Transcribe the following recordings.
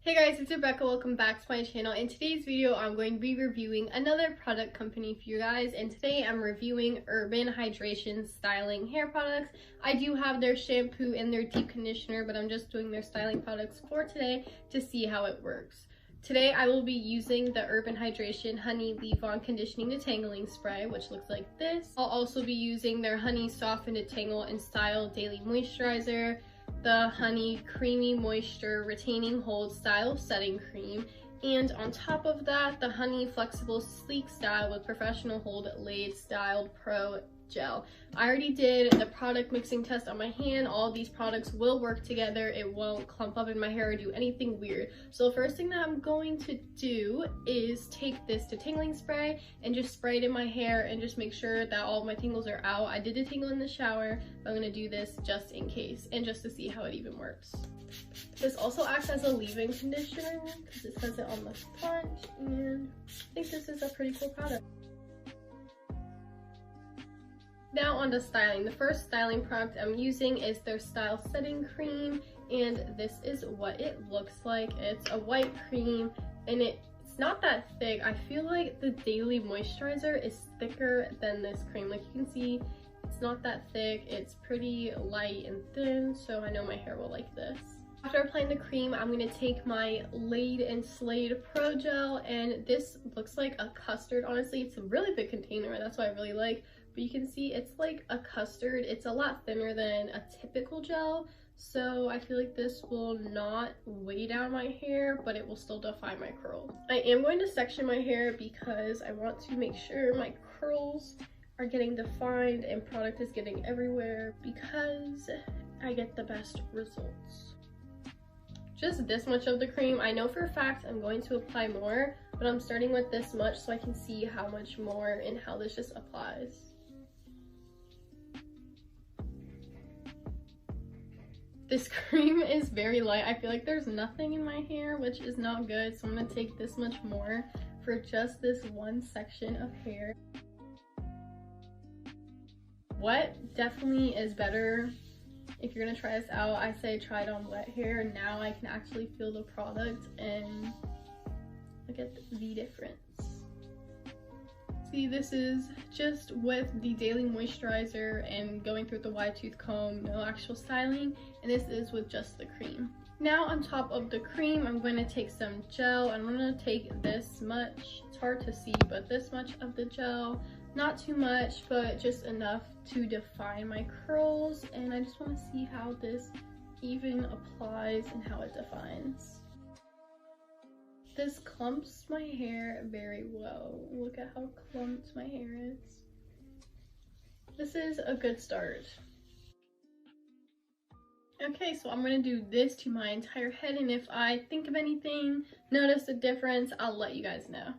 Hey guys, it's Rebecca. Welcome back to my channel. In today's video, I'm going to be reviewing another product company for you guys, and today I'm reviewing Urban Hydration Styling Hair Products. I do have their shampoo and their deep conditioner, but I'm just doing their styling products for today to see how it works. Today I will be using the Urban Hydration Honey Leave-On Conditioning Detangling Spray, which looks like this. I'll also be using their Honey Soften Detangle and Style Daily Moisturizer, the Honey Creamy Moisture Retaining Hold Style Setting Cream, and on top of that, the Honey Flexible Sleek Style with Professional Hold Laid Style Pro Gel. I already did the product mixing test on my hand. All of these products will work together. It won't clump up in my hair or do anything weird. So the first thing that I'm going to do is take this detangling spray and just spray it in my hair and just make sure that all of my tangles are out. I did detangle in the shower, but I'm going to do this just in case and just to see how it even works. This also acts as a leave-in conditioner because it says it on the front, and I think this is a pretty cool product. Now on to styling. The first styling product I'm using is their Style Setting Cream, and this is what it looks like. It's a white cream and it's not that thick. I feel like the Daily Moisturizer is thicker than this cream. Like you can see, it's not that thick. It's pretty light and thin, so I know my hair will like this. After applying the cream, I'm going to take my Laid and Slayed Pro Gel, and this looks like a custard. Honestly, it's a really big container. That's what I really like. But you can see it's like a custard. It's a lot thinner than a typical gel, so I feel like this will not weigh down my hair, but it will still define my curls. I am going to section my hair because I want to make sure my curls are getting defined and product is getting everywhere because I get the best results. Just this much of the cream. I know for a fact I'm going to apply more, but I'm starting with this much so I can see how much more and how this just applies. This cream is very light. I feel like there's nothing in my hair, which is not good, so I'm gonna take this much more for just this one section of hair. Wet definitely is better. If you're gonna try this out, I say try it on wet hair, and now I can actually feel the product and look at the difference. See, this is just with the Daily Moisturizer and going through the wide tooth comb, no actual styling, and this is with just the cream. Now on top of the cream, I'm going to take some gel. I'm going to take this much, it's hard to see, but this much of the gel. Not too much, but just enough to define my curls, and I just want to see how this even applies and how it defines. This clumps my hair very well. Look at how clumped my hair is. This is a good start. Okay, so I'm gonna do this to my entire head, and if I think of anything, notice a difference, I'll let you guys know.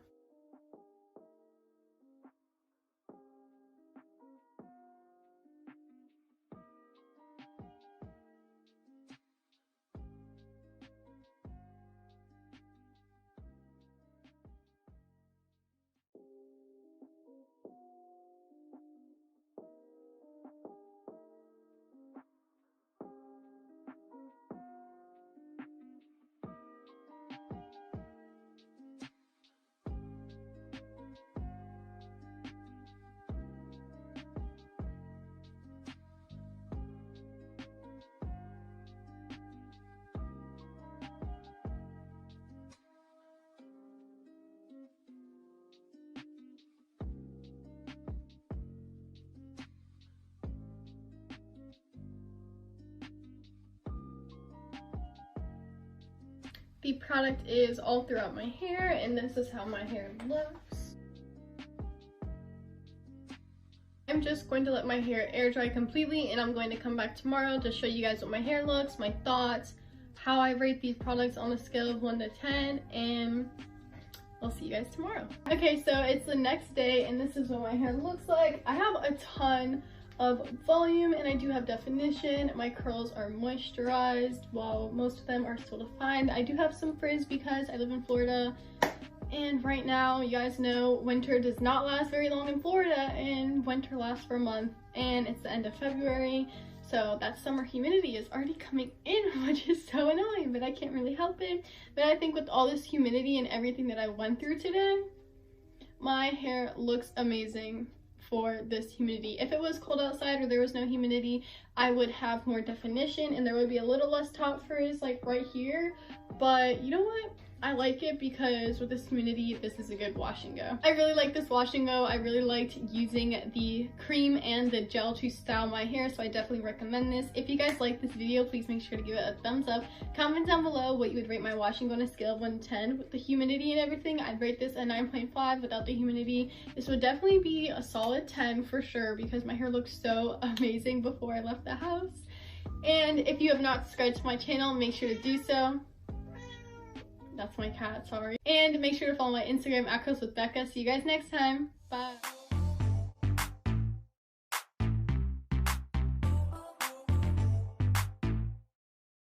The product is all throughout my hair, and this is how my hair looks. I'm just going to let my hair air dry completely, and I'm going to come back tomorrow to show you guys what my hair looks, my thoughts, how I rate these products on a scale of 1 to 10, and I'll see you guys tomorrow. Okay, so it's the next day, and this is what my hair looks like. I have a ton of volume and I do have definition. My curls are moisturized while most of them are still defined. I do have some frizz because I live in Florida, and right now you guys know winter does not last very long in Florida, and winter lasts for a month and it's the end of February. So that summer humidity is already coming in, which is so annoying, but I can't really help it. But I think with all this humidity and everything that I went through today, my hair looks amazing for this humidity. If it was cold outside or there was no humidity, I would have more definition and there would be a little less top frizz like right here. But you know what? I like it because with this humidity, this is a good wash and go. I really like this wash and go. I really liked using the cream and the gel to style my hair, so I definitely recommend this. If you guys like this video, please make sure to give it a thumbs up. Comment down below what you would rate my wash and go on a scale of 1 to 10. With the humidity and everything, I'd rate this a 9.5. Without the humidity, this would definitely be a solid 10 for sure because my hair looked so amazing before I left the house. And if you have not subscribed to my channel, make sure to do so. That's my cat, sorry. And make sure to follow my Instagram at @CoastWithBecca. See you guys next time. Bye.